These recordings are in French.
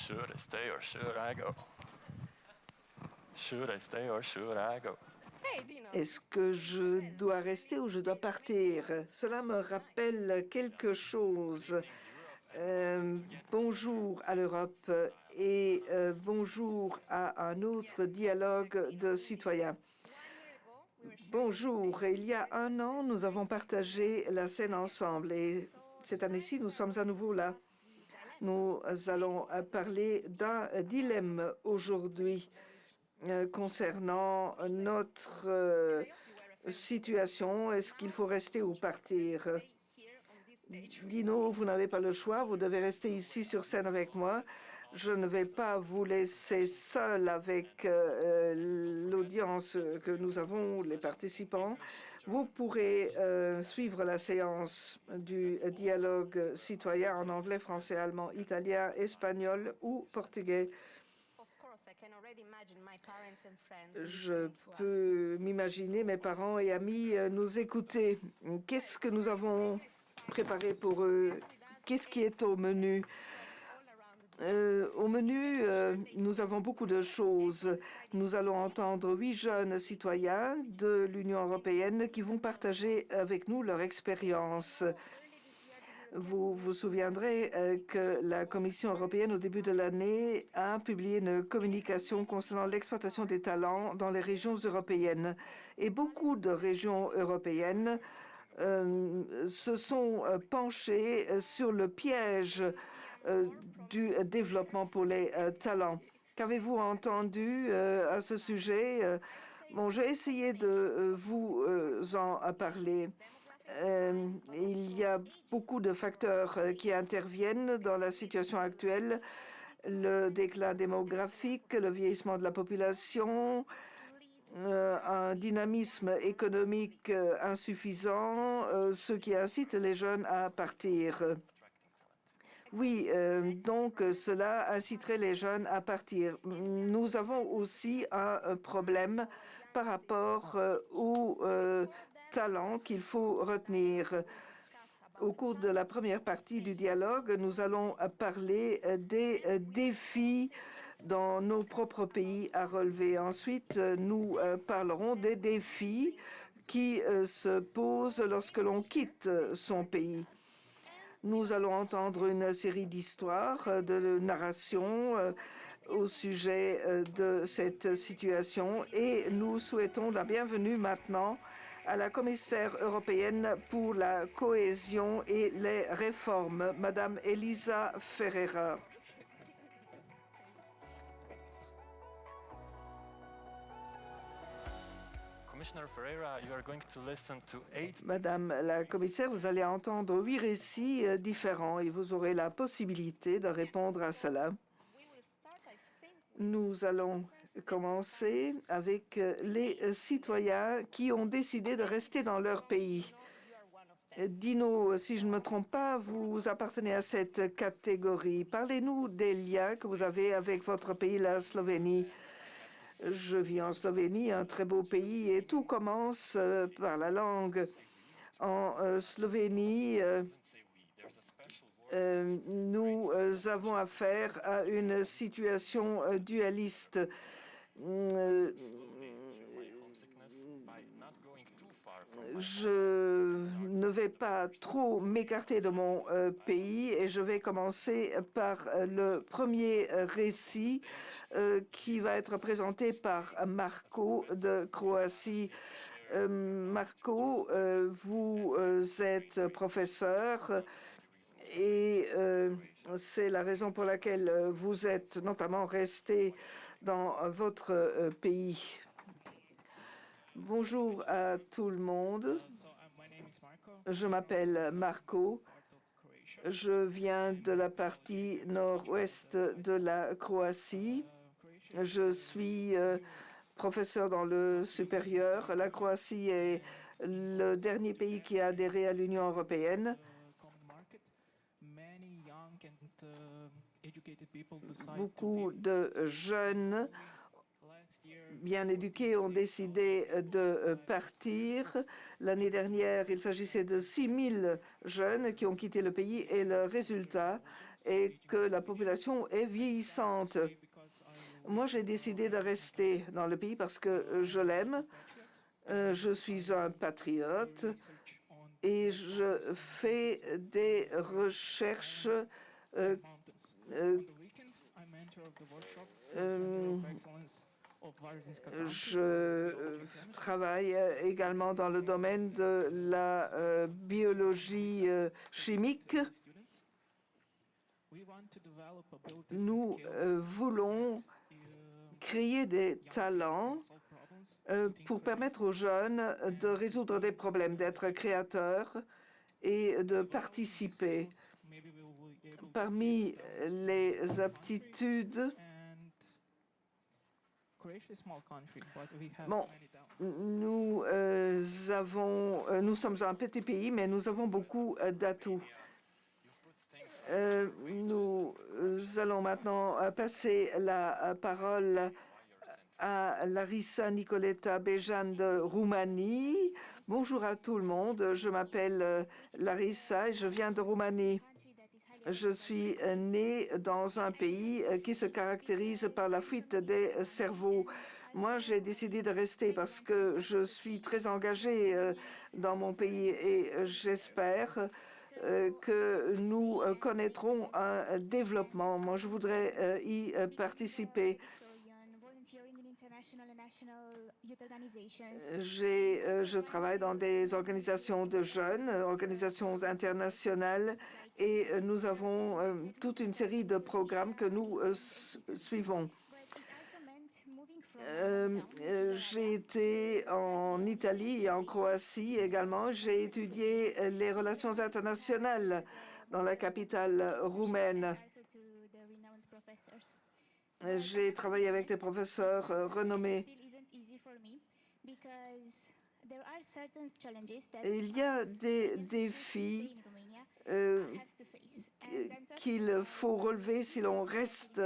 Should I stay or should I go? Should I stay or should I go? Est-ce que je dois rester ou je dois partir? Cela me rappelle quelque chose. Bonjour à l'Europe et bonjour à un autre dialogue de citoyens. Bonjour, il y a un an, nous avons partagé la scène ensemble et cette année-ci, nous sommes à nouveau là. Nous allons parler d'un dilemme aujourd'hui concernant notre situation. Est-ce qu'il faut rester ou partir? Dino, vous n'avez pas le choix, vous devez rester ici sur scène avec moi. Je ne vais pas vous laisser seul avec l'audience que nous avons, les participants. Vous pourrez suivre la séance du dialogue citoyen en anglais, français, allemand, italien, espagnol ou portugais. Je peux m'imaginer mes parents et amis nous écouter. Qu'est-ce que nous avons préparé pour eux? Qu'est-ce qui est au menu? Au menu, nous avons beaucoup de choses. Nous allons entendre 8 jeunes citoyens de l'Union européenne qui vont partager avec nous leur expérience. Vous vous souviendrez que la Commission européenne, au début de l'année, a publié une communication concernant l'exploitation des talents dans les régions européennes. Et beaucoup de régions européennes se sont penchées sur le piège du développement pour les talents. Qu'avez-vous entendu à ce sujet? Bon, je vais essayer de vous en parler. Il y a beaucoup de facteurs qui interviennent dans la situation actuelle. Le déclin démographique, le vieillissement de la population, un dynamisme économique insuffisant, ce qui incite les jeunes à partir. Oui, donc cela inciterait les jeunes à partir. Nous avons aussi un problème par rapport aux talents qu'il faut retenir. Au cours de la première partie du dialogue, nous allons parler des défis dans nos propres pays à relever. Ensuite, nous parlerons des défis qui se posent lorsque l'on quitte son pays. Nous allons entendre une série d'histoires, de narrations au sujet de cette situation et nous souhaitons la bienvenue maintenant à la commissaire européenne pour la cohésion et les réformes, Madame Elisa Ferreira. Madame la commissaire, vous allez entendre 8 récits différents et vous aurez la possibilité de répondre à cela. Nous allons commencer avec les citoyens qui ont décidé de rester dans leur pays. Dino, si je ne me trompe pas, vous appartenez à cette catégorie. Parlez-nous des liens que vous avez avec votre pays, la Slovénie. Je vis en Slovénie, un très beau pays, et tout commence par la langue. En Slovénie, nous avons affaire à une situation dualiste. Je ne vais pas trop m'écarter de mon pays et je vais commencer par le premier récit qui va être présenté par Marco de Croatie. Marco, vous êtes professeur et c'est la raison pour laquelle vous êtes notamment resté dans votre pays. Bonjour à tout le monde. Je m'appelle Marco. Je viens de la partie nord-ouest de la Croatie. Je suis professeur dans le supérieur. La Croatie est le dernier pays qui a adhéré à l'Union européenne. Beaucoup de jeunes bien éduqués ont décidé de partir. L'année dernière, il s'agissait de 6 000 jeunes qui ont quitté le pays et le résultat est que la population est vieillissante. Moi, j'ai décidé de rester dans le pays parce que je l'aime. Je suis un patriote et je fais des recherches je travaille également dans le domaine de la biologie chimique. Nous voulons créer des talents pour permettre aux jeunes de résoudre des problèmes, d'être créateurs et de participer. Parmi les aptitudes, bon, nous sommes un petit pays, mais nous avons beaucoup d'atouts. Nous allons maintenant passer la parole à Larissa Nicoleta Bejan de Roumanie. Bonjour à tout le monde, je m'appelle Larissa et je viens de Roumanie. Je suis née dans un pays qui se caractérise par la fuite des cerveaux. Moi, j'ai décidé de rester parce que je suis très engagée dans mon pays et j'espère que nous connaîtrons un développement. Moi, je voudrais y participer. Je travaille dans des organisations de jeunes, organisations internationales, et nous avons toute une série de programmes que nous suivons. J'ai été en Italie et en Croatie également. J'ai étudié les relations internationales dans la capitale roumaine. J'ai travaillé avec des professeurs renommés. Il y a des défis qu'il faut relever si l'on reste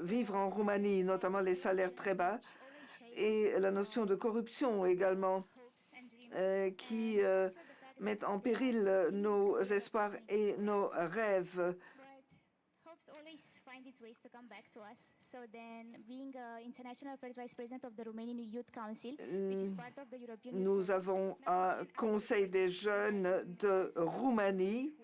vivre en Roumanie, notamment les salaires très bas et la notion de corruption également, qui met en péril nos espoirs et nos rêves. Its ways to come back to us. So then, being International Affairs Vice President of the Romanian Youth Council, which is part of the European Youth. Nous avons un conseil des jeunes de Roumanie.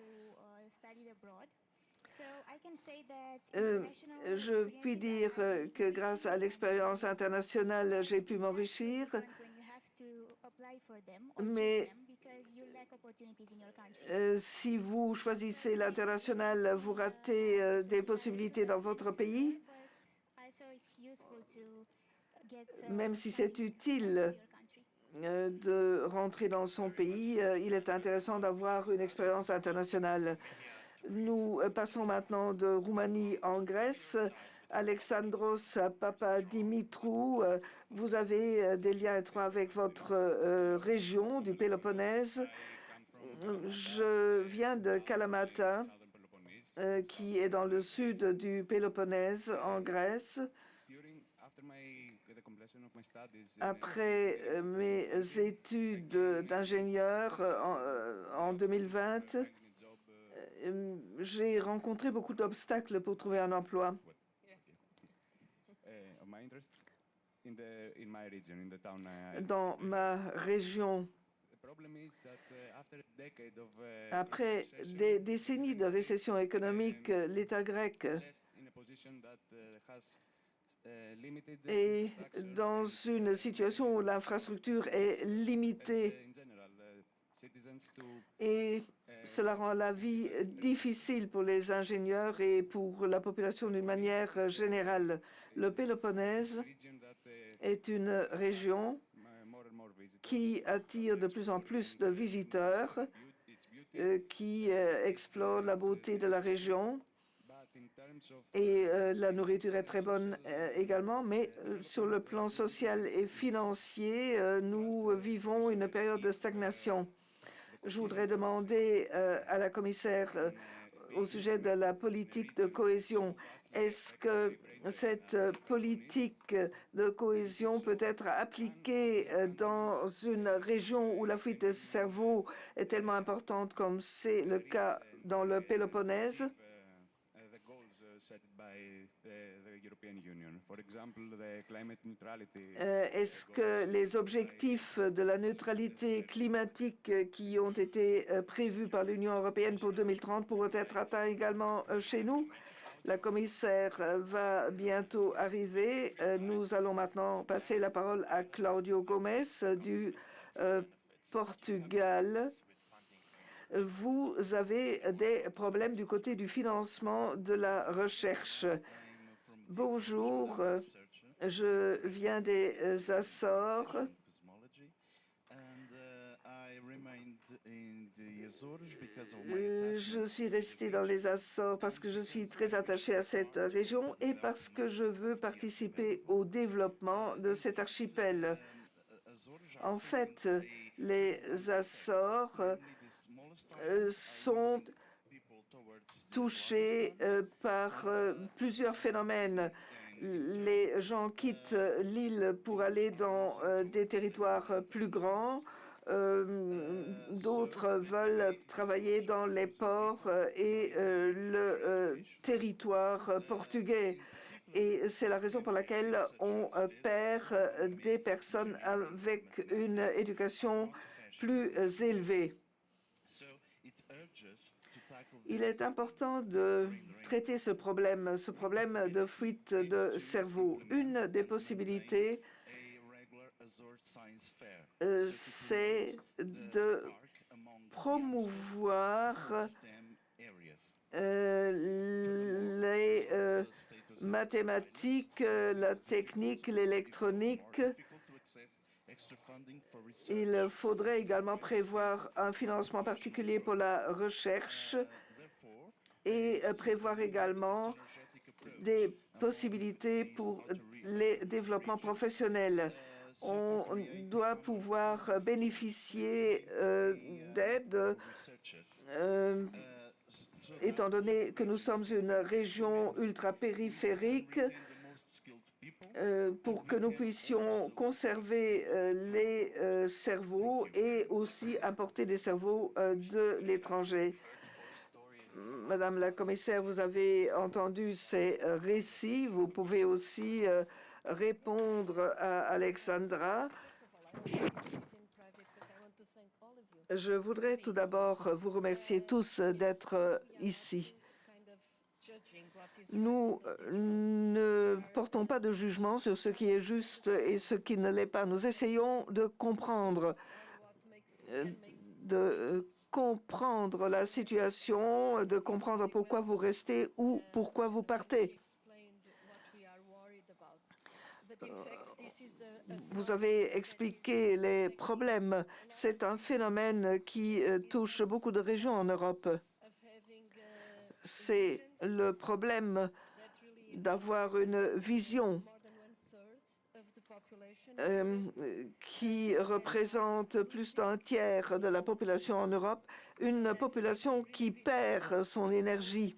Je puis dire que grâce à l'expérience internationale, j'ai pu m'enrichir, mais si vous choisissez l'international, vous ratez des possibilités dans votre pays, même si c'est utile de rentrer dans son pays, il est intéressant d'avoir une expérience internationale. Nous passons maintenant de Roumanie en Grèce. Alexandros Papadimitrou, vous avez des liens étroits avec votre région du Péloponnèse. Je viens de Kalamata, qui est dans le sud du Péloponnèse, en Grèce. Après mes études d'ingénieur en 2020, j'ai rencontré beaucoup d'obstacles pour trouver un emploi. Dans ma région, après des décennies de récession économique, l'État grec est dans une situation où l'infrastructure est limitée et cela rend la vie difficile pour les ingénieurs et pour la population d'une manière générale. Le Péloponnèse est une région qui attire de plus en plus de visiteurs, qui explorent la beauté de la région. Et la nourriture est très bonne également, mais sur le plan social et financier, nous vivons une période de stagnation. Je voudrais demander à la commissaire au sujet de la politique de cohésion. Est-ce que cette politique de cohésion peut être appliquée dans une région où la fuite de cerveau est tellement importante comme c'est le cas dans le Péloponnèse? Est-ce que les objectifs de la neutralité climatique qui ont été prévus par l'Union européenne pour 2030 pourront être atteints également chez nous? La commissaire va bientôt arriver. Nous allons maintenant passer la parole à Claudio Gomes du Portugal. Vous avez des problèmes du côté du financement de la recherche. Bonjour, je viens des Açores. Je suis restée dans les Açores parce que je suis très attachée à cette région et parce que je veux participer au développement de cet archipel. En fait, les Açores sont touchés par plusieurs phénomènes. Les gens quittent l'île pour aller dans des territoires plus grands. D'autres veulent travailler dans les ports et le territoire portugais. Et c'est la raison pour laquelle on perd des personnes avec une éducation plus élevée. Il est important de traiter ce problème de fuite de cerveau. Une des possibilités, c'est de promouvoir les mathématiques, la technique, l'électronique. Il faudrait également prévoir un financement particulier pour la recherche et prévoir également des possibilités pour les développements professionnels. On doit pouvoir bénéficier d'aide étant donné que nous sommes une région ultra-périphérique, pour que nous puissions conserver les cerveaux et aussi importer des cerveaux de l'étranger. Madame la commissaire, vous avez entendu ces récits. Vous pouvez aussi répondre à Alexandra. Je voudrais tout d'abord vous remercier tous d'être ici. Nous ne portons pas de jugement sur ce qui est juste et ce qui ne l'est pas. Nous essayons de comprendre la situation, de comprendre pourquoi vous restez ou pourquoi vous partez. Vous avez expliqué les problèmes. C'est un phénomène qui touche beaucoup de régions en Europe. C'est le problème d'avoir une vision qui représente plus d'un tiers de la population en Europe, une population qui perd son énergie.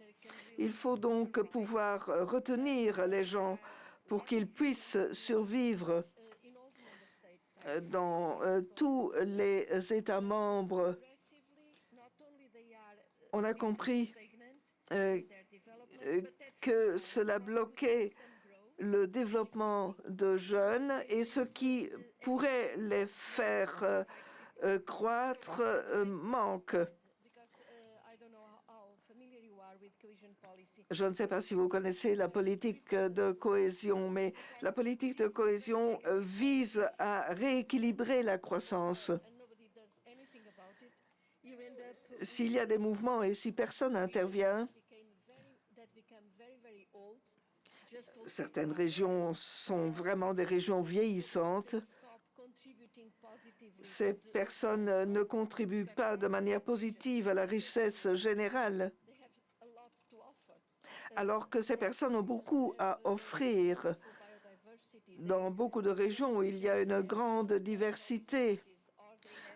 Il faut donc pouvoir retenir les gens pour qu'ils puissent survivre dans tous les États membres. On a compris que cela bloquait le développement de jeunes et ce qui pourrait les faire croître manque. Je ne sais pas si vous connaissez la politique de cohésion, mais la politique de cohésion vise à rééquilibrer la croissance. S'il y a des mouvements et si personne n'intervient, certaines régions sont vraiment des régions vieillissantes. Ces personnes ne contribuent pas de manière positive à la richesse générale, alors que ces personnes ont beaucoup à offrir. Dans beaucoup de régions, il y a une grande diversité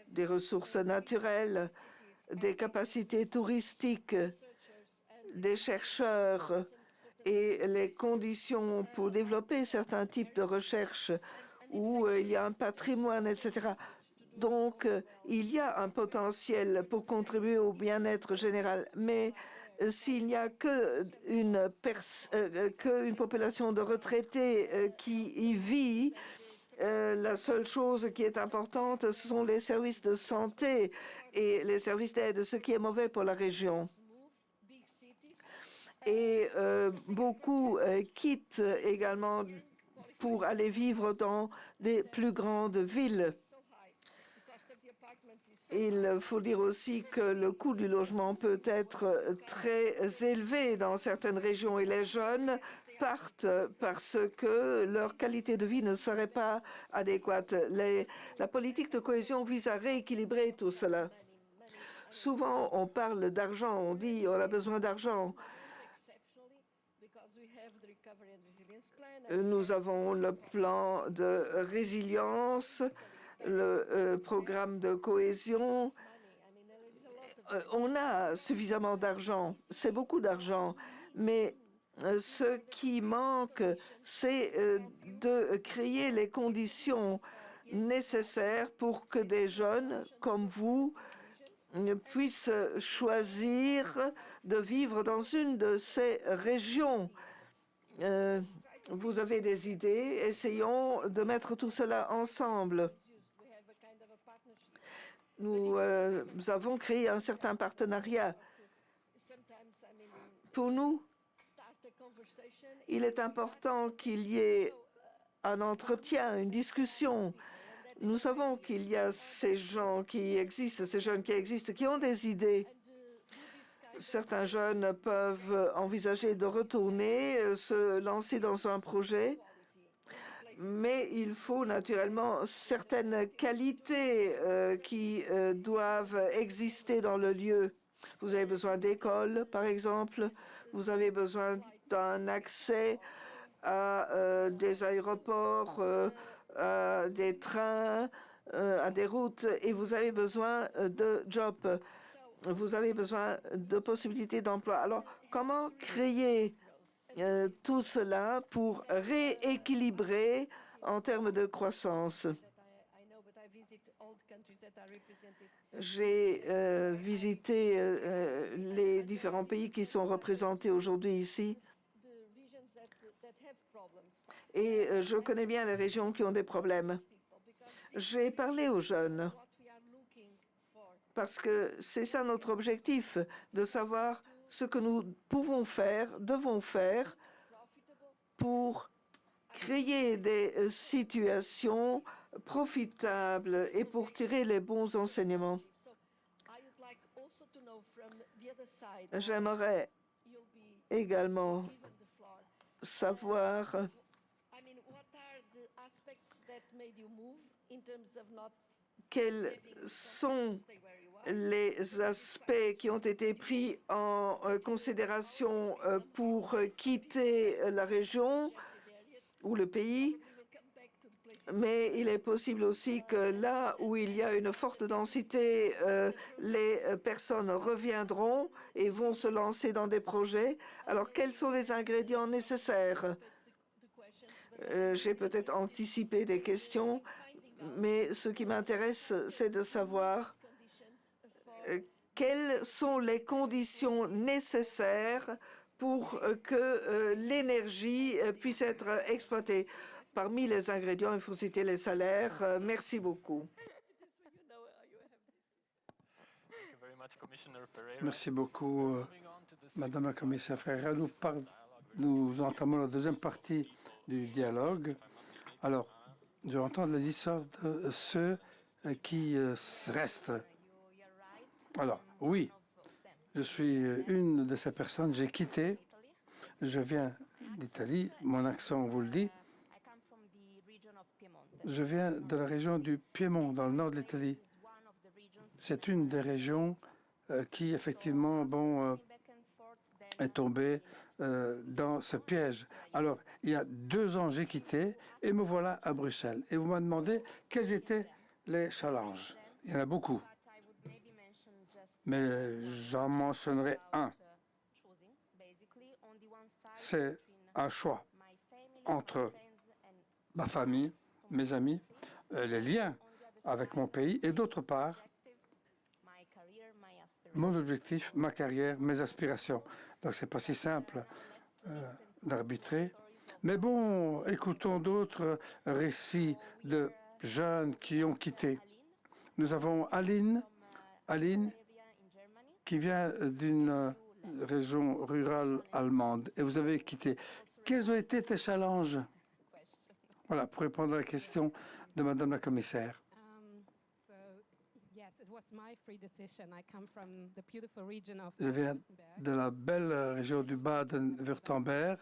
des ressources naturelles, des capacités touristiques des chercheurs et les conditions pour développer certains types de recherche où il y a un patrimoine, etc. Donc, il y a un potentiel pour contribuer au bien-être général, mais s'il n'y a qu'une population de retraités qui y vit, la seule chose qui est importante, ce sont les services de santé et les services d'aide, ce qui est mauvais pour la région. Et beaucoup quittent également pour aller vivre dans des plus grandes villes. Il faut dire aussi que le coût du logement peut être très élevé dans certaines régions et les jeunes partent parce que leur qualité de vie ne serait pas adéquate. La politique de cohésion vise à rééquilibrer tout cela. Souvent, on parle d'argent, on dit on a besoin d'argent. Nous avons le plan de résilience, le programme de cohésion. On a suffisamment d'argent, c'est beaucoup d'argent, mais ce qui manque, c'est de créer les conditions nécessaires pour que des jeunes comme vous puissent choisir de vivre dans une de ces régions. Vous avez des idées, essayons de mettre tout cela ensemble. Nous avons créé un certain partenariat. Pour nous, il est important qu'il y ait un entretien, une discussion. Nous savons qu'il y a ces gens qui existent, ces jeunes qui existent, qui ont des idées. Certains jeunes peuvent envisager de retourner, se lancer dans un projet, mais il faut naturellement certaines qualités qui doivent exister dans le lieu. Vous avez besoin d'écoles, par exemple. Vous avez besoin d'un accès à des aéroports, à des trains, à des routes, et vous avez besoin de jobs. Vous avez besoin de possibilités d'emploi. Alors, comment créer tout cela pour rééquilibrer en termes de croissance? J'ai visité les différents pays qui sont représentés aujourd'hui ici et je connais bien les régions qui ont des problèmes. J'ai parlé aux jeunes parce que c'est ça notre objectif, de savoir ce que nous pouvons faire, devons faire pour créer des situations profitables et pour tirer les bons enseignements. J'aimerais également savoir quels sont les aspects qui ont été pris en considération pour quitter la région ou le pays, mais il est possible aussi que là où il y a une forte densité, les personnes reviendront et vont se lancer dans des projets. Alors, quels sont les ingrédients nécessaires? J'ai peut-être anticipé des questions, mais ce qui m'intéresse, c'est de savoir quelles sont les conditions nécessaires pour que l'énergie puisse être exploitée. Parmi les ingrédients, il faut citer les salaires. Merci beaucoup. Merci beaucoup, Madame la Commissaire Ferreira. Nous entamons la deuxième partie du dialogue. Alors, je vais entendre les histoires de ceux qui restent. Alors, oui, je suis une de ces personnes. J'ai quitté. Je viens d'Italie. Mon accent vous le dit. Je viens de la région du Piémont, dans le nord de l'Italie. C'est une des régions qui, effectivement, est tombée dans ce piège. Alors, il y a 2 ans, j'ai quitté et me voilà à Bruxelles. Et vous m'avez demandé quels étaient les challenges. Il y en a beaucoup. Mais j'en mentionnerai un. c'est un choix entre ma famille, mes amis, les liens avec mon pays et d'autre part, mon objectif, ma carrière, mes aspirations. Donc, c'est pas si simple d'arbitrer. Mais bon, écoutons d'autres récits de jeunes qui ont quitté. Nous avons Aline qui vient d'une région rurale allemande et vous avez quitté. Quels ont été tes challenges? Voilà, pour répondre à la question de Madame la Commissaire. Je viens de la belle région du Baden-Württemberg.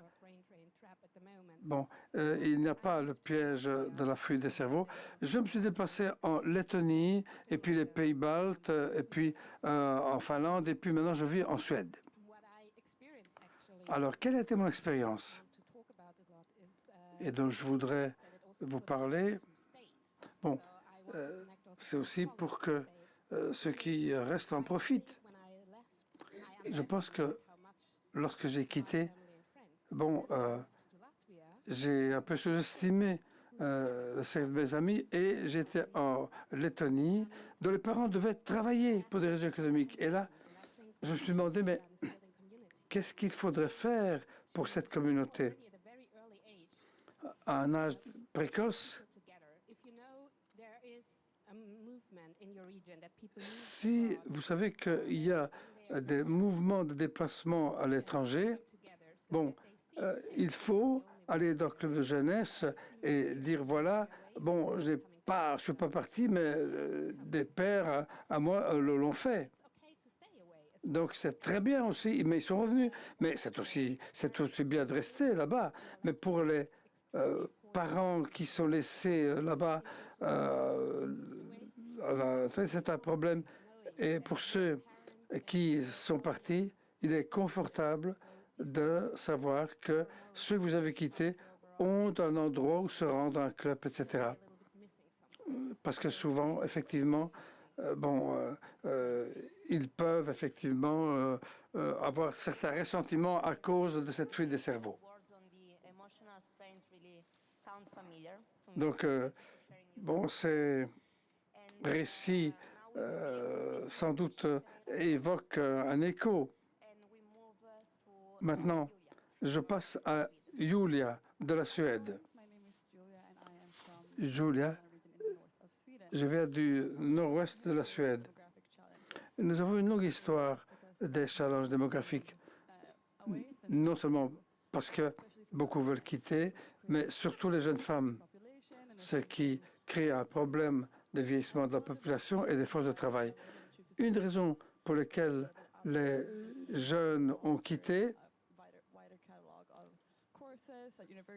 Bon, il n'y a pas le piège de la fuite des cerveaux. Je me suis déplacé en Lettonie, et puis les Pays-Baltes, et puis en Finlande, et puis maintenant je vis en Suède. Alors, quelle a été mon expérience? Et donc, je voudrais vous parler. Bon, c'est aussi pour que ceux qui restent en profitent. Je pense que lorsque j'ai quitté, bon, j'ai un peu sous-estimé le cercle de mes amis et j'étais en Lettonie, dont les parents devaient travailler pour des raisons économiques. Et là, je me suis demandé, mais qu'est-ce qu'il faudrait faire pour cette communauté? À un âge précoce, si vous savez qu'il y a des mouvements de déplacement à l'étranger, bon, il faut aller dans le club de jeunesse et dire voilà, bon, je suis pas parti, mais des pères à moi l'ont fait. Donc c'est très bien aussi, mais ils sont revenus. Mais c'est aussi bien de rester là-bas. Mais pour les parents qui sont laissés là-bas, c'est un problème. Et pour ceux qui sont partis, il est confortable de savoir que ceux que vous avez quittés ont un endroit où se rendre, un club, etc. Parce que souvent, effectivement, ils peuvent effectivement avoir certains ressentiments à cause de cette fuite des cerveaux. Donc, bon, ces récits sans doute évoquent un écho. Maintenant, je passe à Julia de la Suède. Julia, je viens du nord-ouest de la Suède. Nous avons une longue histoire des challenges démographiques, non seulement parce que beaucoup veulent quitter, mais surtout les jeunes femmes, ce qui crée un problème de vieillissement de la population et des forces de travail. Une raison pour laquelle les jeunes ont quitté,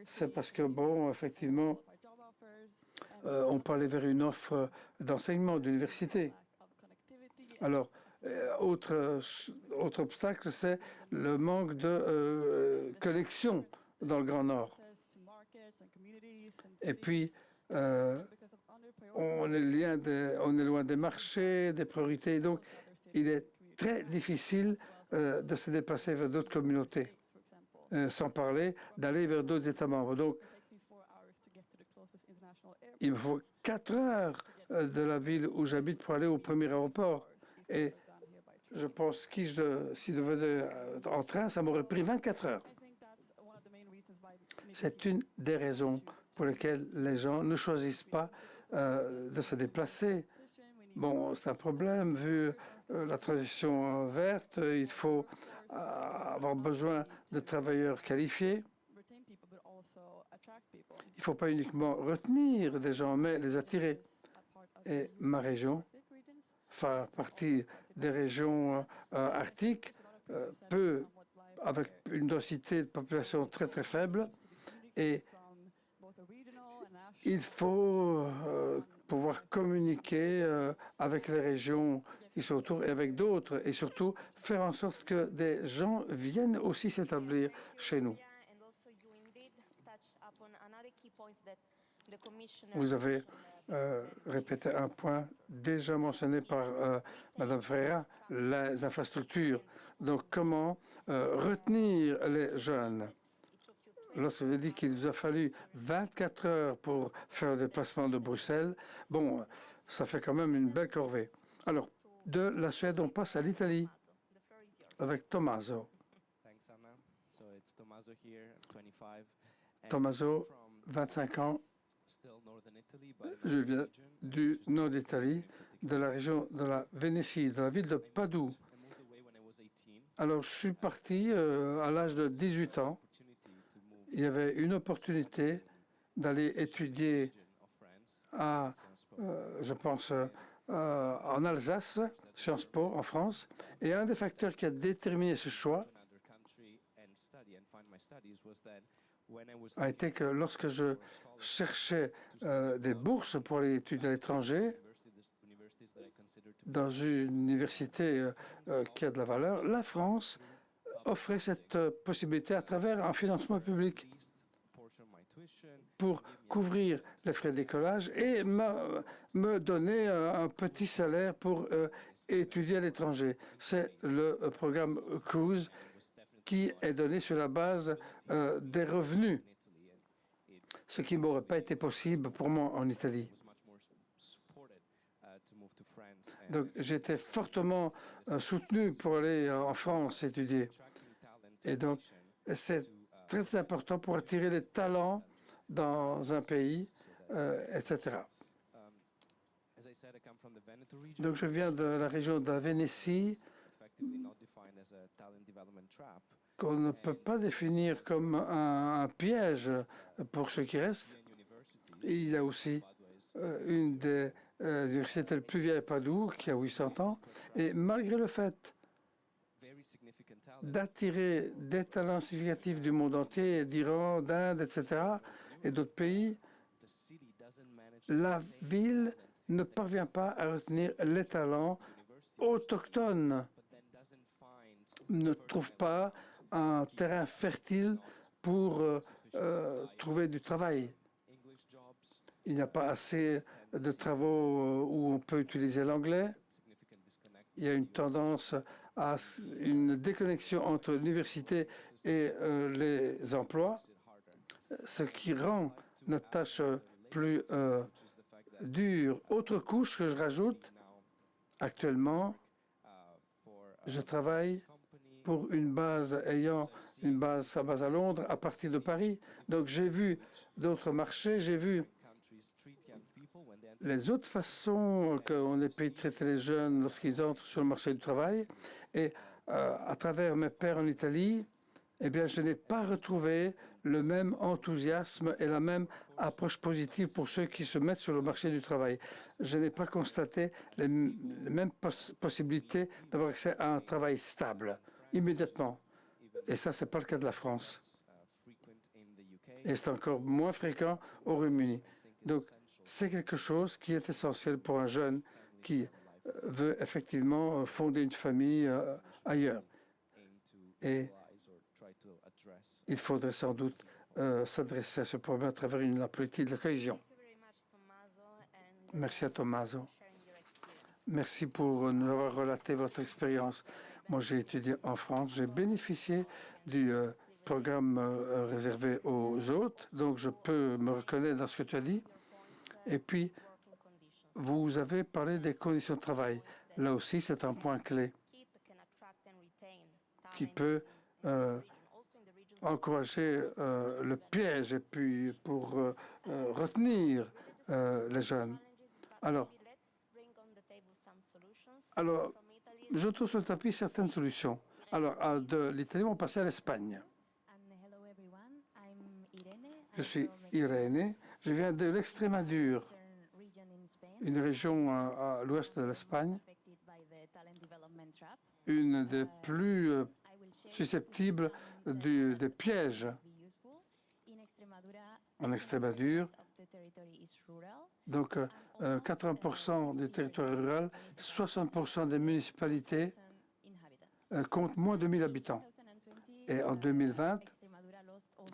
c'est parce que, bon, effectivement, on peut aller vers une offre d'enseignement, d'université. Alors, autre obstacle, c'est le manque de connexion dans le Grand Nord. Et puis, on est loin des marchés, des priorités. Donc, il est très difficile de se déplacer vers d'autres communautés, sans parler d'aller vers d'autres États membres. Donc, il me faut 4 heures de la ville où j'habite pour aller au premier aéroport. Et je pense que si je venais en train, ça m'aurait pris 24 heures. C'est une des raisons pour lesquelles les gens ne choisissent pas de se déplacer. Bon, c'est un problème, vu la transition verte, il faut avoir besoin de travailleurs qualifiés. Il ne faut pas uniquement retenir des gens, mais les attirer. Et ma région, fait partie des régions arctiques, peut, avec une densité de population très très faible, et il faut pouvoir communiquer avec les régions qui sont autour et avec d'autres, et surtout faire en sorte que des gens viennent aussi s'établir chez nous. Vous avez répété un point déjà mentionné par Madame Ferreira, les infrastructures. Donc, comment retenir les jeunes? lorsque vous avez dit qu'il vous a fallu 24 heures pour faire le déplacement de Bruxelles, bon, ça fait quand même une belle corvée. Alors, de la Suède, on passe à l'Italie avec Tommaso. Tommaso, 25 ans. Je viens du nord d'Italie, de la région de la Vénétie, de la ville de Padoue. Alors, je suis parti à l'âge de 18 ans. Il y avait une opportunité d'aller étudier à, je pense, en Alsace, Sciences Po, en France. Et un des facteurs qui a déterminé ce choix a été que lorsque je cherchais des bourses pour aller étudier à l'étranger, dans une université qui a de la valeur, la France offrait cette possibilité à travers un financement public pour couvrir les frais d'écolage et me donner un petit salaire pour étudier à l'étranger. C'est le programme Cruise qui est donné sur la base des revenus, ce qui n'aurait pas été possible pour moi en Italie. Donc, j'étais fortement soutenu pour aller en France étudier. Et donc, c'est très important pour attirer les talents dans un pays, etc. Donc, je viens de la région de la Vénétie, qu'on ne peut pas définir comme un piège pour ceux qui restent. Et il y a aussi une des universités les plus vieilles à Padoue, qui a 800 ans. Et malgré le fait d'attirer des talents significatifs du monde entier, d'Iran, d'Inde, etc., et d'autres pays, la ville ne parvient pas à retenir les talents autochtones, ne trouve pas un terrain fertile pour trouver du travail. Il n'y a pas assez de travaux où on peut utiliser l'anglais. Il y a une tendance à une déconnexion entre l'université et les emplois, ce qui rend notre tâche plus dure. Autre couche que je rajoute, actuellement, je travaille pour une base ayant sa base à Londres à partir de Paris. Donc j'ai vu d'autres marchés, j'ai vu les autres façons qu'on est payé de traiter les jeunes lorsqu'ils entrent sur le marché du travail. Et à travers mes pairs en Italie, eh bien, je n'ai pas retrouvé le même enthousiasme et la même approche positive pour ceux qui se mettent sur le marché du travail. Je n'ai pas constaté les mêmes possibilités d'avoir accès à un travail stable immédiatement. Et ça, ce n'est pas le cas de la France. Et c'est encore moins fréquent au Royaume-Uni. Donc, c'est quelque chose qui est essentiel pour un jeune qui veut effectivement fonder une famille ailleurs. Et il faudrait sans doute s'adresser à ce problème à travers la politique de la cohésion. Merci à Tommaso. Merci pour nous avoir relaté votre expérience. Moi, j'ai étudié en France. J'ai bénéficié du programme réservé aux autres, donc je peux me reconnaître dans ce que tu as dit. Et puis, vous avez parlé des conditions de travail. Là aussi, c'est un point clé qui peut encourager le piège et puis pour retenir les jeunes. Alors, je trouve sur le tapis certaines solutions. Alors, de l'Italie, on passe à l'Espagne. Je suis Irène. Je viens de l'Extrémadure, une région à l'ouest de l'Espagne, une des plus susceptibles des pièges en Extrémadure. Donc, 80% du territoire rural, 60% des municipalités comptent moins de 1000 habitants. Et en 2020,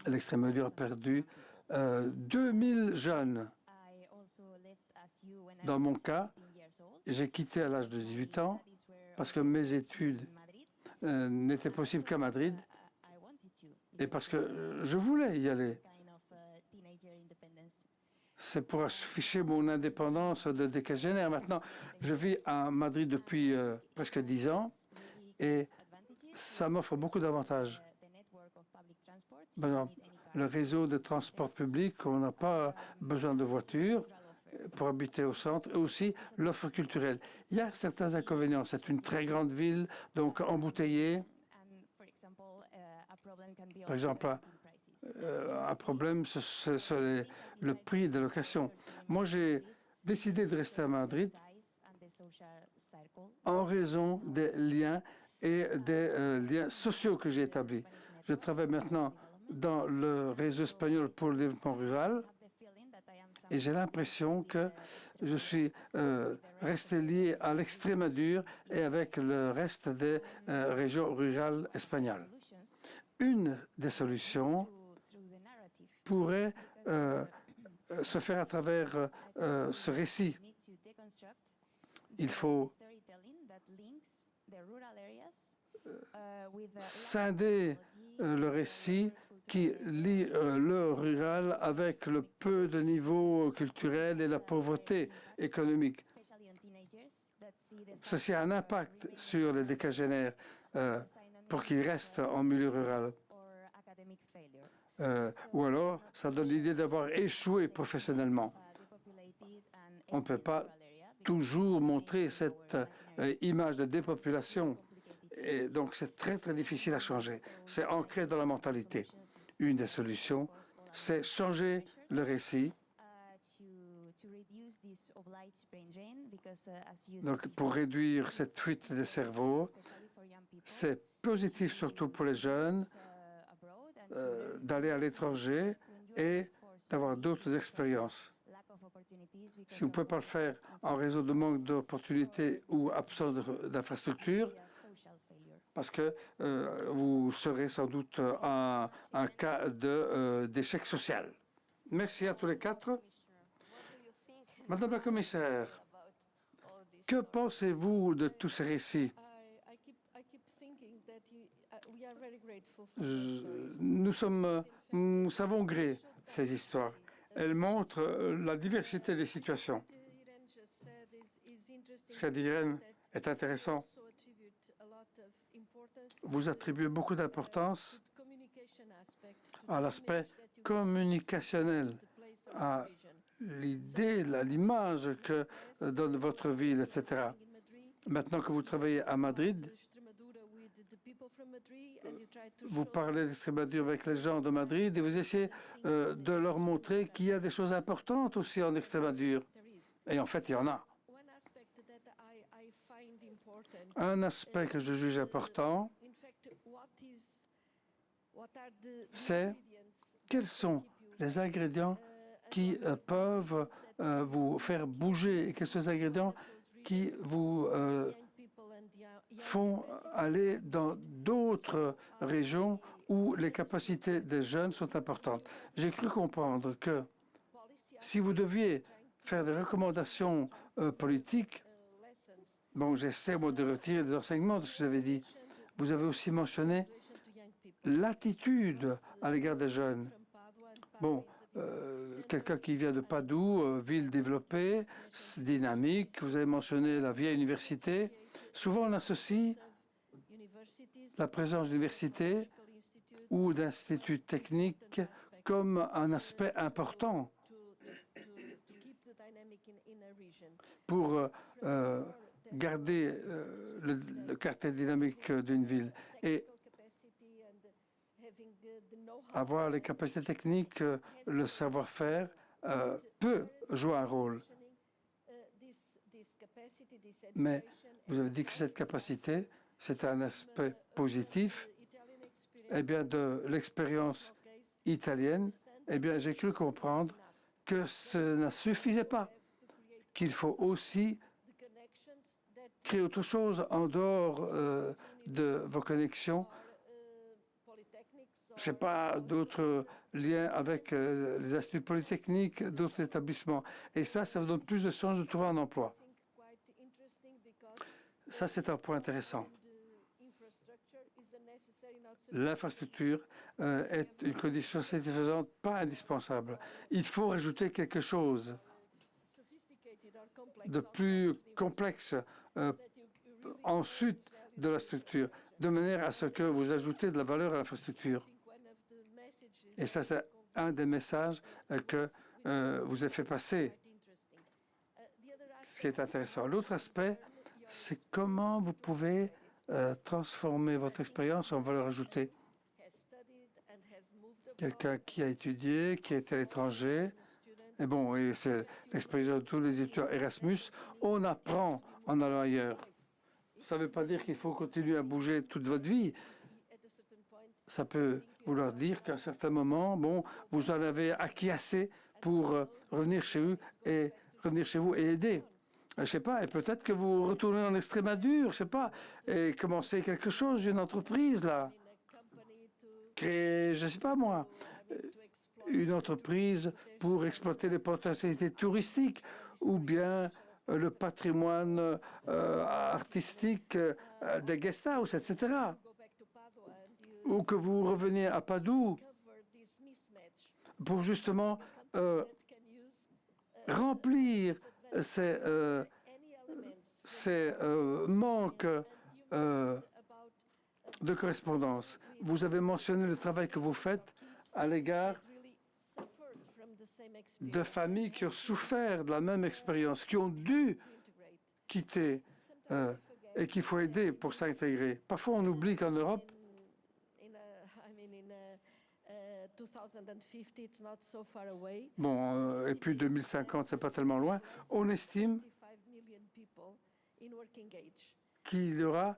l'Extrémadure a perdu 2000 jeunes. Dans mon cas, j'ai quitté à l'âge de 18 ans parce que mes études n'étaient possibles qu'à Madrid. et parce que je voulais y aller. C'est pour afficher mon indépendance de décagénaire. Maintenant, je vis à Madrid depuis presque 10 ans et ça m'offre beaucoup d'avantages. Par exemple, le réseau de transport public, on n'a pas besoin de voiture pour habiter au centre, et aussi l'offre culturelle. Il y a certains inconvénients. C'est une très grande ville, donc embouteillée. Par exemple, un problème, c'est le prix de location. Moi, j'ai décidé de rester à Madrid en raison des liens et des liens sociaux que j'ai établis. Je travaille maintenant dans le réseau espagnol pour le développement rural et j'ai l'impression que je suis resté lié à l'Extrémadure et avec le reste des régions rurales espagnoles. Une des solutions pourrait se faire à travers ce récit. Il faut scinder le récit qui lie le rural avec le peu de niveau culturel et la pauvreté économique. Ceci a un impact sur les décagénaires pour qu'ils restent en milieu rural. Ou alors, ça donne l'idée d'avoir échoué professionnellement. On ne peut pas toujours montrer cette image de dépopulation. Et donc, c'est très, très difficile à changer. C'est ancré dans la mentalité. Une des solutions, c'est changer le récit. Donc, pour réduire cette fuite de cerveau, c'est positif surtout pour les jeunes d'aller à l'étranger et d'avoir d'autres expériences. Si vous ne pouvez pas le faire en raison de manque d'opportunités ou absence d'infrastructures, parce que vous serez sans doute un cas d'échec social. Merci à tous les quatre. Madame la commissaire, que pensez-vous de tous ces récits? Nous savons gré ces histoires. Elles montrent la diversité des situations. Ce qu'a dit Irène est intéressant. Vous attribuez beaucoup d'importance à l'aspect communicationnel, à l'idée, à l'image que donne votre ville, etc. Maintenant que vous travaillez à Madrid, vous parlez d'Extrémadure avec les gens de Madrid et vous essayez de leur montrer qu'il y a des choses importantes aussi en Extrémadure. Et en fait, il y en a. Un aspect que je juge important, c'est quels sont les ingrédients qui peuvent vous faire bouger et quels sont les ingrédients qui vous font aller dans d'autres régions où les capacités des jeunes sont importantes. J'ai cru comprendre que si vous deviez faire des recommandations politiques, bon, j'essaie moi de retirer des enseignements de ce que vous avez dit. Vous avez aussi mentionné l'attitude à l'égard des jeunes. Bon, quelqu'un qui vient de Padoue, ville développée, dynamique, vous avez mentionné la vieille université. Souvent, on associe la présence d'universités ou d'instituts techniques comme un aspect important pour garder le caractère dynamique d'une ville et avoir les capacités techniques, le savoir-faire peut jouer un rôle. Mais vous avez dit que cette capacité, c'est un aspect positif. Eh bien, de l'expérience italienne, eh bien, j'ai cru comprendre que ce ne suffisait pas, qu'il faut aussi créer autre chose en dehors de vos connexions. Je ne sais pas, d'autres liens avec les instituts polytechniques, d'autres établissements. Et ça vous donne plus de chances de trouver un emploi. Ça, c'est un point intéressant. L'infrastructure est une condition satisfaisante, pas indispensable. Il faut rajouter quelque chose de plus complexe ensuite de la structure, de manière à ce que vous ajoutez de la valeur à l'infrastructure. Et ça, c'est un des messages que vous avez fait passer, ce qui est intéressant. L'autre aspect, c'est comment vous pouvez transformer votre expérience en valeur ajoutée. Quelqu'un qui a étudié, qui est à l'étranger, et bon, et c'est l'expérience de tous les étudiants Erasmus, on apprend en allant ailleurs. Ça ne veut pas dire qu'il faut continuer à bouger toute votre vie. Ça peut vouloir dire qu'à un certain moment, bon, vous en avez acquis assez pour revenir chez vous et aider. Je ne sais pas, et peut-être que vous retournez en Extrémadure, je ne sais pas, et commencez quelque chose, une entreprise là. Créer, je ne sais pas moi, une entreprise pour exploiter les potentialités touristiques ou bien le patrimoine artistique des guest house, etc. Ou que vous reveniez à Padoue pour justement remplir ces manques de correspondance. Vous avez mentionné le travail que vous faites à l'égard de familles qui ont souffert de la même expérience, qui ont dû quitter et qu'il faut aider pour s'intégrer. Parfois, on oublie qu'en Europe, bon, et puis 2050, c'est pas tellement loin, on estime qu'il y aura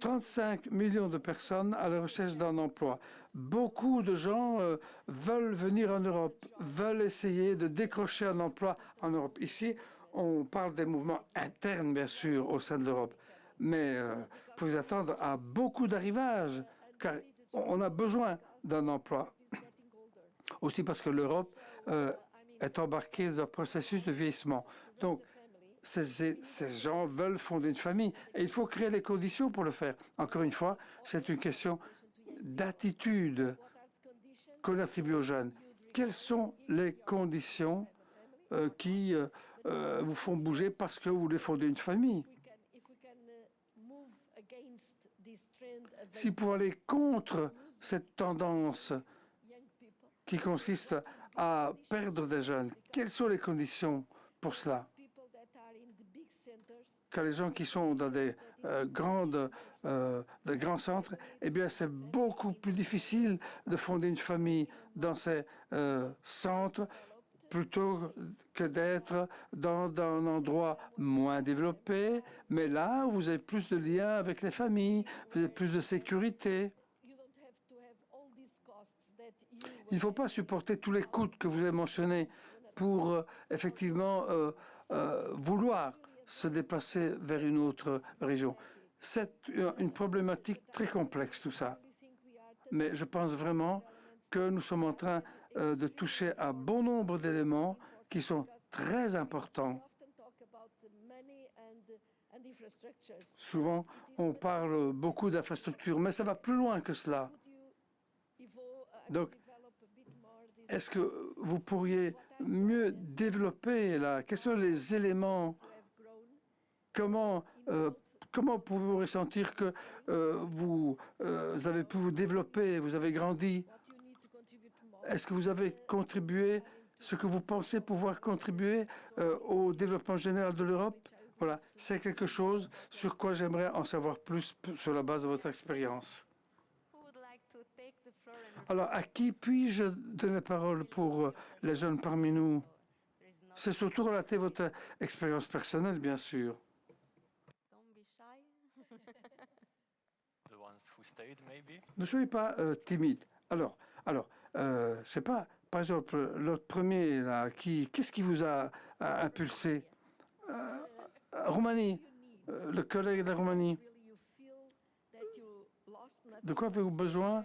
35 millions de personnes à la recherche d'un emploi. Beaucoup de gens veulent venir en Europe, veulent essayer de décrocher un emploi en Europe. Ici, on parle des mouvements internes, bien sûr, au sein de l'Europe. Mais vous pouvez attendre à beaucoup d'arrivages, car on a besoin d'un emploi. Aussi parce que l'Europe est embarquée dans un processus de vieillissement. Donc, ces gens veulent fonder une famille et il faut créer les conditions pour le faire. Encore une fois, c'est une question d'attitude qu'on attribue aux jeunes. Quelles sont les conditions qui vous font bouger parce que vous voulez fonder une famille? Si pour aller contre cette tendance qui consiste à perdre des jeunes, quelles sont les conditions pour cela? Car les gens qui sont dans des grands centres, eh bien, c'est beaucoup plus difficile de fonder une famille dans ces centres plutôt que d'être dans un endroit moins développé, mais là où vous avez plus de liens avec les familles, vous avez plus de sécurité. Il ne faut pas supporter tous les coûts que vous avez mentionnés pour effectivement vouloir se déplacer vers une autre région. C'est une problématique très complexe, tout ça. Mais je pense vraiment que nous sommes en train de toucher à bon nombre d'éléments qui sont très importants. Souvent, on parle beaucoup d'infrastructures, mais ça va plus loin que cela. Donc, est-ce que vous pourriez mieux développer là? Quels sont les éléments? Comment pouvez-vous ressentir que vous avez pu vous développer, vous avez grandi? Est-ce que vous avez contribué ce que vous pensez pouvoir contribuer au développement général de l'Europe? Voilà, c'est quelque chose sur quoi j'aimerais en savoir plus sur la base de votre expérience. Alors, à qui puis-je donner la parole pour les jeunes parmi nous? C'est surtout relater votre expérience personnelle, bien sûr. Ne soyez pas timide. Alors, je sais pas, par exemple, l'autre premier, là, qu'est-ce qui vous a impulsé? Roumanie, le collègue de la Roumanie. De quoi avez-vous besoin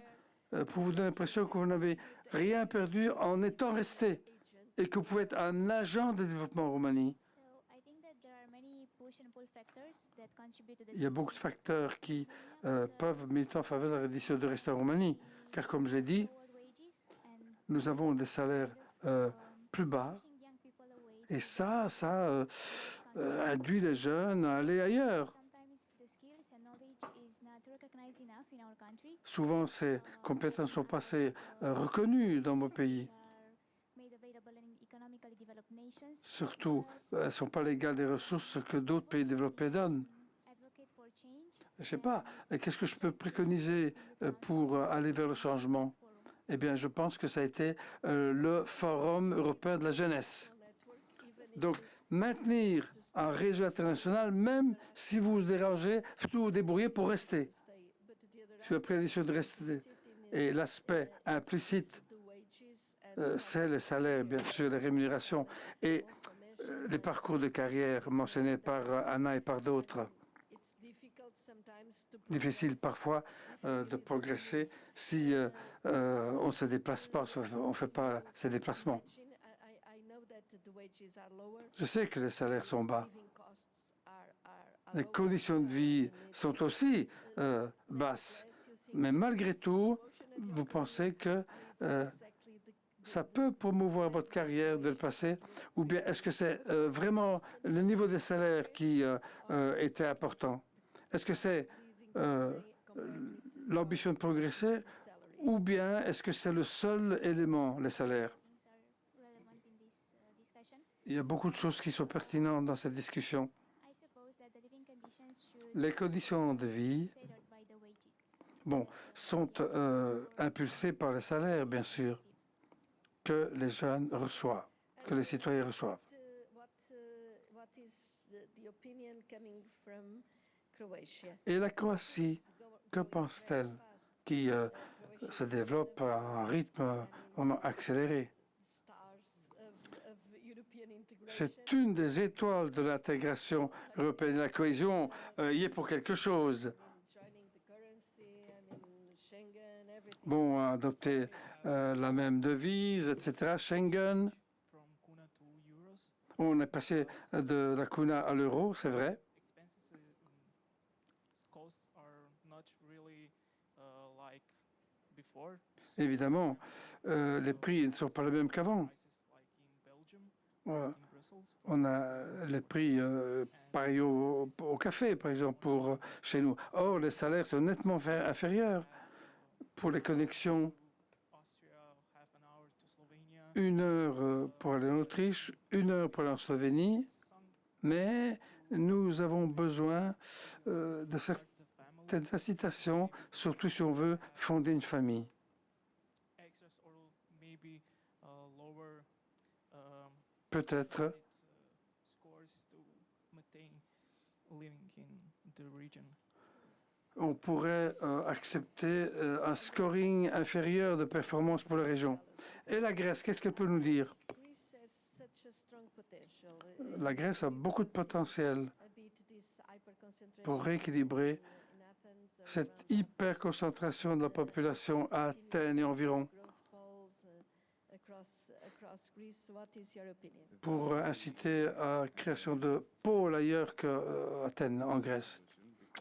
pour vous donner l'impression que vous n'avez rien perdu en étant resté et que vous pouvez être un agent de développement en Roumanie? Il y a beaucoup de facteurs qui peuvent militer en faveur de la reddition de rester en Roumanie, car comme j'ai dit, nous avons des salaires plus bas, et ça induit les jeunes à aller ailleurs. Souvent, ces compétences sont pas assez reconnues dans mon pays. Surtout, elles ne sont pas l'égale des ressources que d'autres pays développés donnent. Je ne sais pas, qu'est-ce que je peux préconiser pour aller vers le changement? Eh bien, je pense que ça a été le Forum européen de la jeunesse. Donc, maintenir un réseau international, même si vous vous dérangez, si vous vous débrouillez pour rester. Sur la prédiction de rester. Et l'aspect implicite, c'est les salaires, bien sûr, les rémunérations et les parcours de carrière mentionnés par Anna et par d'autres. Difficile parfois de progresser si on ne se déplace pas, on ne fait pas ces déplacements. Je sais que les salaires sont bas. Les conditions de vie sont aussi basses. Mais malgré tout, vous pensez que ça peut promouvoir votre carrière de le passer? Ou bien est-ce que c'est vraiment le niveau des salaires qui était important? Est-ce que c'est l'ambition de progresser? Ou bien est-ce que c'est le seul élément, les salaires? Il y a beaucoup de choses qui sont pertinentes dans cette discussion. Les conditions de vie, sont impulsées par les salaires, bien sûr, que les jeunes reçoivent, que les citoyens reçoivent. Et la Croatie, que pense-t-elle, qui se développe à un rythme vraiment accéléré? C'est une des étoiles de l'intégration européenne. La cohésion y est pour quelque chose. Adopter la même devise, etc. Schengen. On est passé de la kuna à l'euro, c'est vrai. Évidemment, les prix ne sont pas les mêmes qu'avant. On a les prix pareils au café, par exemple, pour chez nous. Or, les salaires sont nettement inférieurs. Pour les connexions, 1 heure pour aller en Autriche, 1 heure pour aller en Slovénie, mais nous avons besoin de certaines incitations, surtout si on veut fonder une famille. Peut-être on pourrait accepter un scoring inférieur de performance pour la région. Et la Grèce, qu'est-ce qu'elle peut nous dire? La Grèce a beaucoup de potentiel pour rééquilibrer cette hyper-concentration de la population à Athènes et environ, pour inciter à la création de pôles ailleurs qu'Athènes, en Grèce.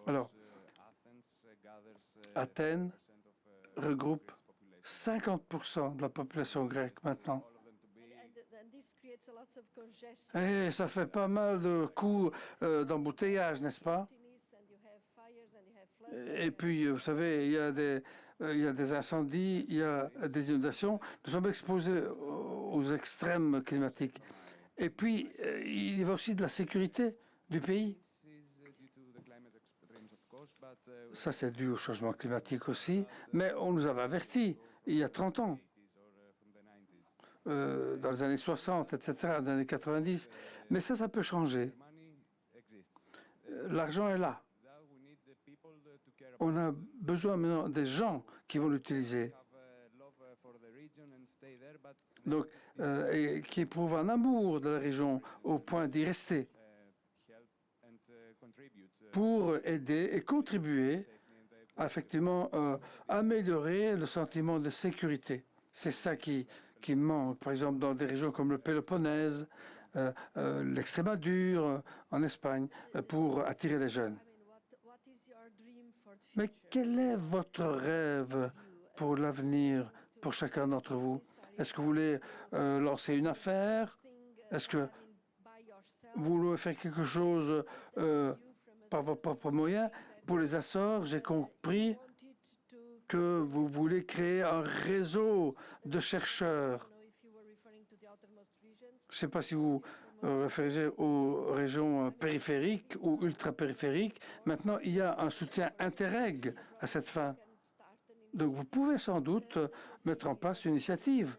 Alors, Athènes regroupe 50% de la population grecque maintenant. Et ça fait pas mal de coups d'embouteillage, n'est-ce pas? Et puis, vous savez, il y a des incendies, il y a des inondations. Nous sommes exposés aux extrêmes climatiques. Et puis, il y a aussi de la sécurité du pays. Ça, c'est dû au changement climatique aussi, mais on nous avait avertis il y a 30 ans, dans les années 60, etc., dans les années 90. Mais ça peut changer. L'argent est là. On a besoin maintenant des gens qui vont l'utiliser. Donc, et qui éprouvent un amour de la région au point d'y rester, pour aider et contribuer à effectivement améliorer le sentiment de sécurité. C'est ça qui manque, par exemple, dans des régions comme le Péloponnèse, l'Extrémadure en Espagne pour attirer les jeunes. Mais quel est votre rêve pour l'avenir pour chacun d'entre vous? Est-ce que vous voulez lancer une affaire? Est-ce que vous voulez faire quelque chose par vos propres moyens? Pour les Açores, j'ai compris que vous voulez créer un réseau de chercheurs. Je ne sais pas si vous référez aux régions périphériques ou ultra-périphériques. Maintenant, il y a un soutien Interreg à cette fin. Donc, vous pouvez sans doute mettre en place une initiative.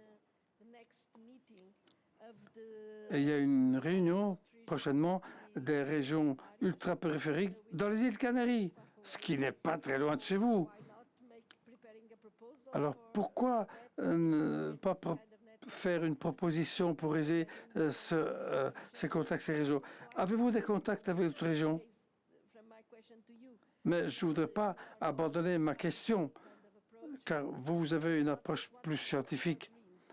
Et il y a une réunion prochainement des régions ultra-périphériques dans les îles Canaries, ce qui n'est pas très loin de chez vous. Alors, pourquoi ne pas faire une proposition pour aider ces contacts, ces réseaux? Avez-vous des contacts avec d'autres régions? Mais je ne voudrais pas abandonner ma question, car vous avez une approche plus scientifique.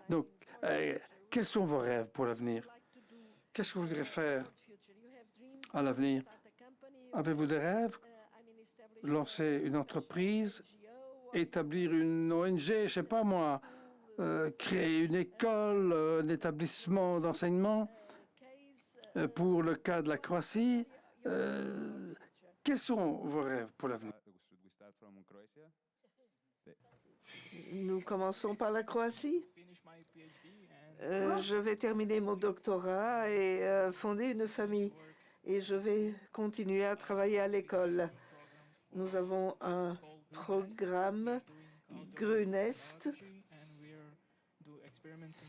Donc, quels sont vos rêves pour l'avenir? Qu'est-ce que vous voudrez faire à l'avenir? Avez-vous des rêves? Lancer une entreprise? Établir une ONG, je ne sais pas moi, créer une école, un établissement d'enseignement pour le cas de la Croatie. Quels sont vos rêves pour l'avenir? Nous commençons par la Croatie. Je vais terminer mon doctorat et fonder une famille. Et je vais continuer à travailler à l'école. Nous avons un programme Grunest.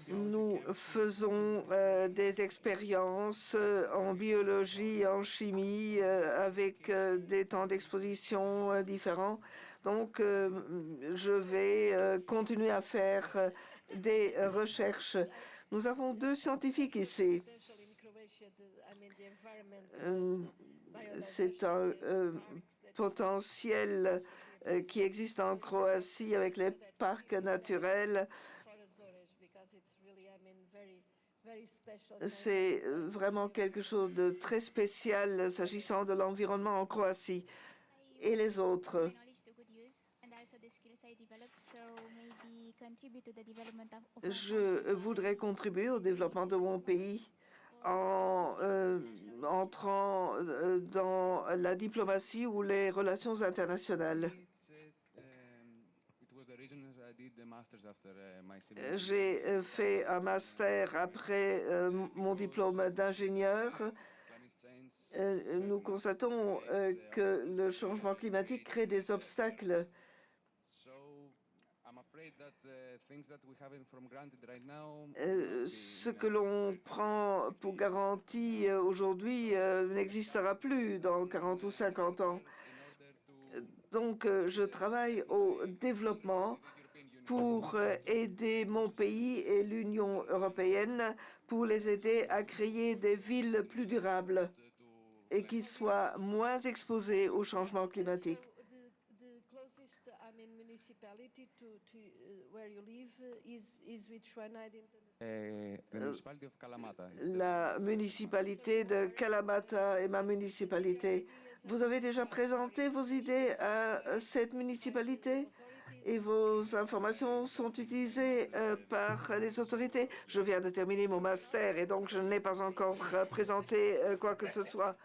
Nous faisons des expériences en biologie, en chimie, avec des temps d'exposition différents. Donc, je vais continuer à faire des recherches. Nous avons 2 scientifiques ici. C'est un potentiel qui existe en Croatie avec les parcs naturels. C'est vraiment quelque chose de très spécial s'agissant de l'environnement en Croatie. Et les autres? Je voudrais contribuer au développement de mon pays en entrant dans la diplomatie ou les relations internationales. J'ai fait un master après mon diplôme d'ingénieur. Nous constatons que le changement climatique crée des obstacles. Ce que l'on prend pour garantie aujourd'hui n'existera plus dans 40 ou 50 ans. Donc, je travaille au développement pour aider mon pays et l'Union européenne pour les aider à créer des villes plus durables et qui soient moins exposées au changement climatique. La municipalité de Kalamata est ma municipalité. Vous avez déjà présenté vos idées à cette municipalité et vos informations sont utilisées par les autorités. Je viens de terminer mon master et donc je n'ai pas encore présenté quoi que ce soit.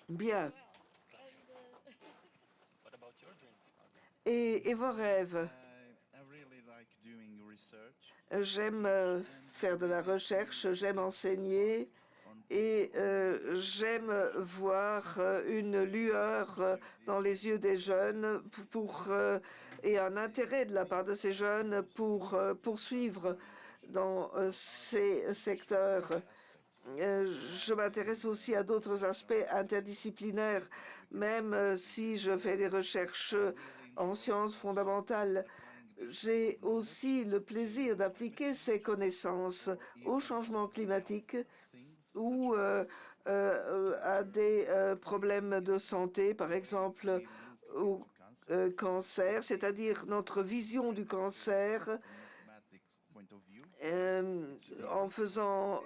Bien. Et vos rêves? J'aime faire de la recherche, j'aime enseigner et j'aime voir une lueur dans les yeux des jeunes et un intérêt de la part de ces jeunes pour poursuivre dans ces secteurs. Je m'intéresse aussi à d'autres aspects interdisciplinaires, même si je fais des recherches en sciences fondamentales. J'ai aussi le plaisir d'appliquer ces connaissances au changement climatique ou à des problèmes de santé, par exemple au cancer, c'est-à-dire notre vision du cancer en faisant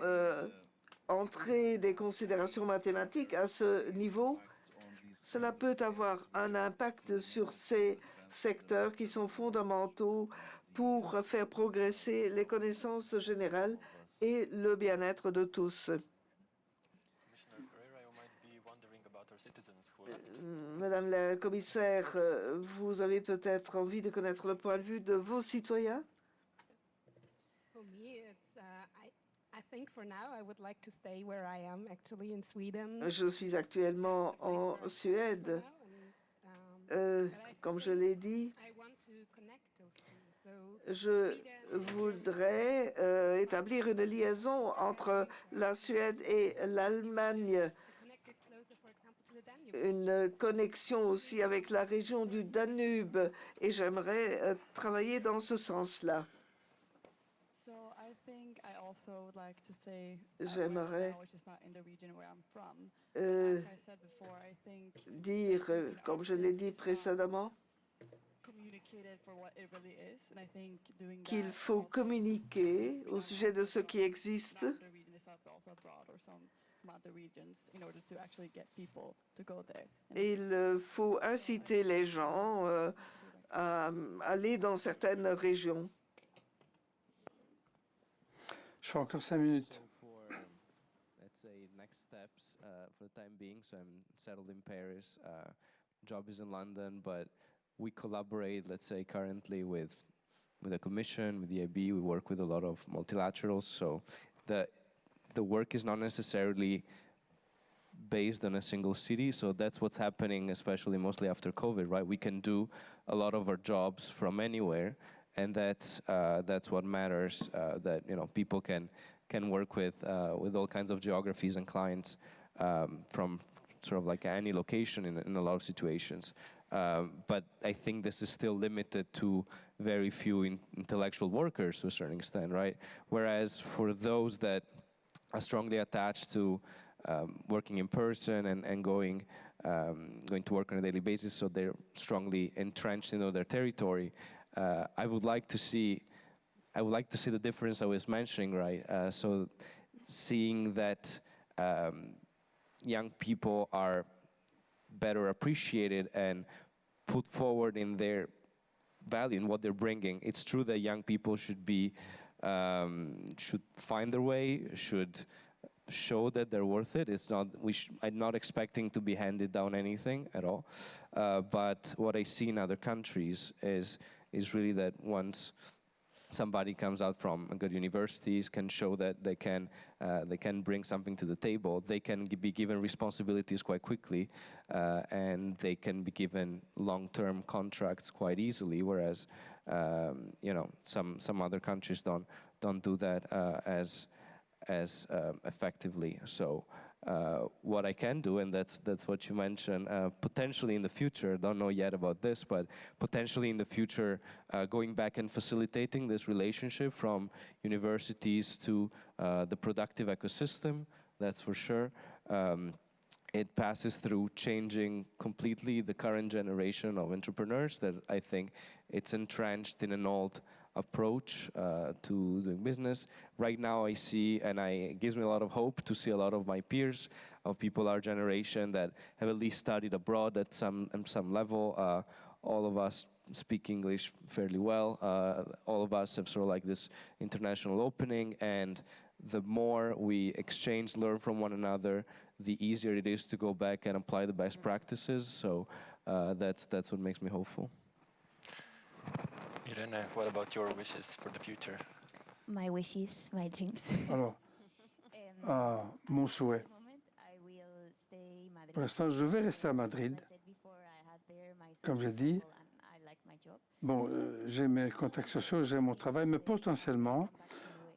entrer des considérations mathématiques à ce niveau, cela peut avoir un impact sur ces secteurs qui sont fondamentaux pour faire progresser les connaissances générales et le bien-être de tous. Madame la commissaire, vous avez peut-être envie de connaître le point de vue de vos citoyens? For me, it's, I think for now, I would like to stay where I am, actually, in Sweden. Je suis actuellement en Suède. Comme je l'ai dit, I want to connect those two. So je voudrais établir une liaison entre la Suède et l'Allemagne, connect it closer, for example, to the Danube. une connexion aussi avec la région du Danube, et j'aimerais travailler dans ce sens-là. So I think I also would like to say J'aimerais which is not in the region where I'm from. As I said before, I think dire, comme je l'ai dit précédemment, communicate it for what it really is, and I think doing qu'il that faut also communiquer au sujet de ce qui existe. not the region itself, but also abroad or some other regions in order to actually get people to go there. And Il faut inciter les gens à aller dans certaines régions. Je fais encore 5 minutes. So for, let's say, next steps for the time being, so I'm settled in Paris, job is in London, but we collaborate, let's say, currently with the Commission, with the EIB. We work with a lot of multilaterals, so the work is not necessarily based on a single city, so that's what's happening, especially mostly after COVID, right? We can do a lot of our jobs from anywhere, and that's what matters. That people can work with all kinds of geographies and clients from sort of like any location in a lot of situations. But I think this is still limited to very few intellectual workers to a certain extent, right? Whereas for those that are strongly attached to working in person and going to work on a daily basis, so they're strongly entrenched in their territory. I would like to see the difference I was mentioning, right? So seeing that young people are better appreciated and put forward in their value and what they're bringing. It's true that young people should find their way, should show that they're worth it. It's not. I'm not expecting to be handed down anything at all. But what I see in other countries is really that once somebody comes out from good universities, can show that they can bring something to the table, they can be given responsibilities quite quickly, and they can be given long-term contracts quite easily. Whereas, some other countries don't do that as effectively. So what I can do, and that's what you mentioned, potentially in the future, don't know yet about this, but potentially in the future, going back and facilitating this relationship from universities to the productive ecosystem, that's for sure. It passes through changing completely the current generation of entrepreneurs that I think it's entrenched in an old approach to doing business. Right now I see, and it gives me a lot of hope to see a lot of my peers, of people our generation that have at least studied abroad at some level. All of us speak English fairly well. All of us have sort of like this international opening, and the more we exchange, learn from one another, the easier it is to go back and apply the best practices. So that's what makes me hopeful. Irene, what about your wishes for the future? My wishes, my dreams. Alors, mon souhait. Pour l'instant, je vais rester à Madrid. Comme j'ai dit, bon, j'ai mes contacts sociaux, j'ai mon travail, mais potentiellement,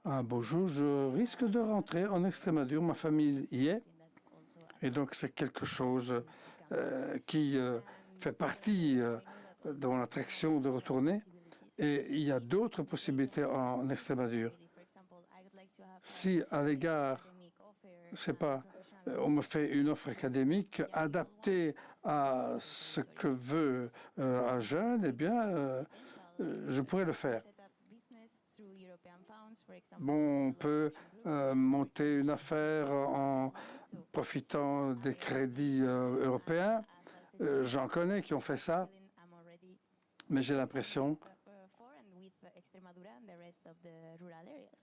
un beau jour, je risque de rentrer en Extrémadure. Ma famille y est. Et donc, c'est quelque chose qui fait partie de mon attraction de retourner. Et il y a d'autres possibilités en Extrémadure. Si à l'égard, je sais pas, on me fait une offre académique adaptée à ce que veut un jeune, eh bien, je pourrais le faire. Bon, on peut monter une affaire en profitant des crédits européens. J'en connais qui ont fait ça, mais j'ai l'impression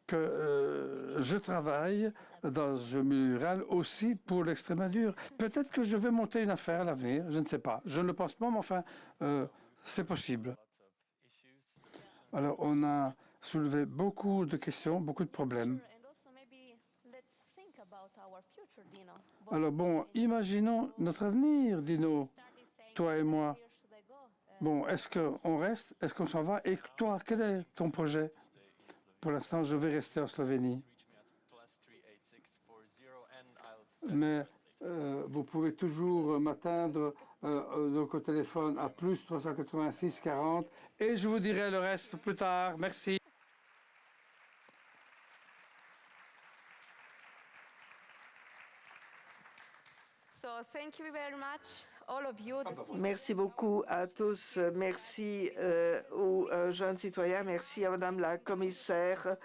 que je travaille dans un milieu rural aussi pour l'Extrémadure. Peut-être que je vais monter une affaire à l'avenir, je ne sais pas. Je ne le pense pas, mais enfin, c'est possible. Alors, on a soulevé beaucoup de questions, beaucoup de problèmes. Alors bon, imaginons notre avenir, Dino, toi et moi. Bon, est-ce qu'on reste? Est-ce qu'on s'en va? Et toi, quel est ton projet? Pour l'instant, je vais rester en Slovénie. Mais vous pouvez toujours m'atteindre donc au téléphone à plus 386 40 et je vous dirai le reste plus tard. Merci. Merci beaucoup à tous. Merci aux jeunes citoyens. Merci à Madame la commissaire.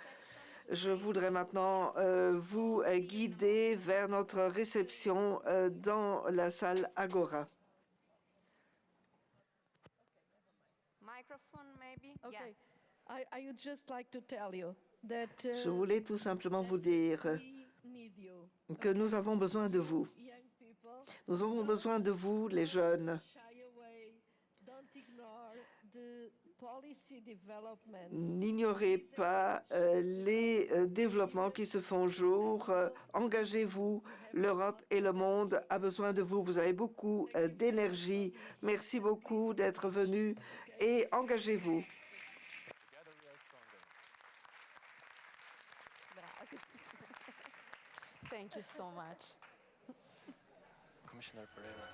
Je voudrais maintenant vous guider vers notre réception dans la salle Agora. Je voulais tout simplement vous dire que nous avons besoin de vous. Nous avons besoin de vous, les jeunes. N'ignorez pas les développements qui se font jour. Engagez-vous. L'Europe et le monde a besoin de vous. Vous avez beaucoup d'énergie. Merci beaucoup d'être venus et engagez-vous. Thank you so much. Commissioner Ferreira.